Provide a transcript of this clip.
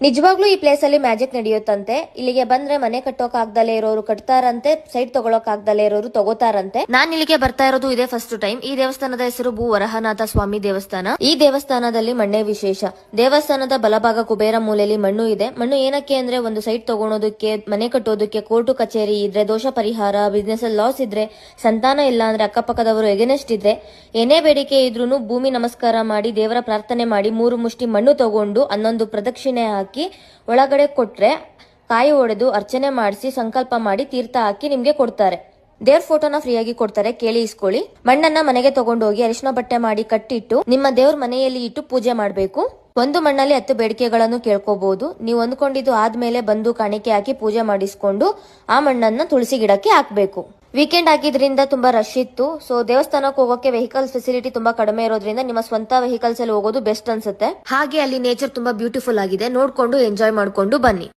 ನಿಜವಾಗ್ಲೂ ಈ ಪ್ಲೇಸ್ ಅಲ್ಲಿ ಮ್ಯಾಜಿಕ್ ನಡೆಯುತ್ತಂತೆ. ಇಲ್ಲಿಗೆ ಬಂದ್ರೆ ಮನೆ ಕಟ್ಟೋಕ್ ಆಗ್ದಲೇ ಇರೋರು ಕಟ್ತಾರಂತೆ, ಸೈಟ್ ತಗೊಳಕ್ ಆಗ್ದಲೇ ಇರೋರು ತಗೋತಾರಂತೆ. ನಾನ್ ಇಲ್ಲಿಗೆ ಬರ್ತಾ ಇರೋದು ಇದೇ ಫಸ್ಟ್ ಟೈಮ್. ಈ ದೇವಸ್ಥಾನದ ಹೆಸರು ಭೂ ವರಹನಾಥ ಸ್ವಾಮಿ ದೇವಸ್ಥಾನ. ಈ ದೇವಸ್ಥಾನದಲ್ಲಿ ಮಣ್ಣೆ ವಿಶೇಷ. ದೇವಸ್ಥಾನದ ಬಲಭಾಗ ಕುಬೇರ ಮೂಲೆಯಲ್ಲಿ ಮಣ್ಣು ಇದೆ. ಮಣ್ಣು ಏನಕ್ಕೆ ಅಂದ್ರೆ ಒಂದು ಸೈಟ್ ತಗೊಳೋದಕ್ಕೆ, ಮನೆ ಕಟ್ಟೋದಕ್ಕೆ, ಕೋರ್ಟು ಕಚೇರಿ ಇದ್ರೆ, ದೋಷ ಪರಿಹಾರ, ಬಿಸ್ನೆಸ್ ಅಲ್ಲಿ ಲಾಸ್ ಇದ್ರೆ, ಸಂತಾನ ಇಲ್ಲ ಅಂದ್ರೆ, ಅಕ್ಕಪಕ್ಕದವರು ಎಗೆನೆಸ್ಟ್ ಇದ್ರೆ, ಏನೇ ಬೇಡಿಕೆ ಇದ್ರೂನು ಭೂಮಿ ನಮಸ್ಕಾರ ಮಾಡಿ ದೇವರ ಪ್ರಾರ್ಥನೆ ಮಾಡಿ 3 ಮುಷ್ಟಿ ಮಣ್ಣು ತಗೊಂಡು 11 ಪ್ರದಕ್ಷಿಣೆ ಹಾಕಿ ಒಳಗಡೆ ಕೊಟ್ರೆ ಕಾಯಿ ಒಡೆದು ಅರ್ಚನೆ ಮಾಡಿಸಿ ಸಂಕಲ್ಪ ಮಾಡಿ ತೀರ್ಥ ಹಾಕಿ ನಿಮ್ಗೆ ಕೊಡ್ತಾರೆ. ದೇವ್ರ ಫೋಟೋನ ಫ್ರೀಯಾಗಿ ಕೊಡ್ತಾರೆ, ಕೇಳಿ ಇಸ್ಕೊಳ್ಳಿ. ಮಣ್ಣನ್ನ ಮನೆಗೆ ತಗೊಂಡೋಗಿ ಅರಿಶಿನ ಬಟ್ಟೆ ಮಾಡಿ ಕಟ್ಟಿಟ್ಟು ನಿಮ್ಮ ದೇವ್ರ ಮನೆಯಲ್ಲಿ ಇಟ್ಟು ಪೂಜೆ ಮಾಡಬೇಕು. ಒಂದು ಮಣ್ಣಲ್ಲಿ 10 ಬೇಡಿಕೆಗಳನ್ನು ಕೇಳ್ಕೋಬಹುದು. ನೀವು ಅಂದ್ಕೊಂಡಿದ್ದು ಆದ್ಮೇಲೆ ಬಂದು ಕಾಣಿಕೆ ಹಾಕಿ ಪೂಜೆ ಮಾಡಿಸ್ಕೊಂಡು ಆ ಮಣ್ಣನ್ನ ತುಳಸಿ ಗಿಡಕ್ಕೆ ಹಾಕ್ಬೇಕು. ವೀಕೆಂಡ್ ಆಗಿದ್ರಿಂದ ತುಂಬಾ ರಶ್ ಇತ್ತು. ಸೊ ದೇವಸ್ಥಾನಕ್ಕೆ ಹೋಗೋಕೆ ವೆಹಿಕಲ್ಸ್ ಫೆಸಿಲಿಟಿ ತುಂಬಾ ಕಡಿಮೆ ಇರೋದ್ರಿಂದ ನಿಮ್ಮ ಸ್ವಂತ ವೆಹಿಕಲ್ಸ್ ಅಲ್ಲಿ ಹೋಗೋದು ಬೆಸ್ಟ್ ಅನ್ಸುತ್ತೆ. ಹಾಗೆ ಅಲ್ಲಿ ನೇಚರ್ ತುಂಬಾ ಬ್ಯೂಟಿಫುಲ್ ಆಗಿದೆ, ನೋಡ್ಕೊಂಡು ಎಂಜಾಯ್ ಮಾಡ್ಕೊಂಡು ಬನ್ನಿ.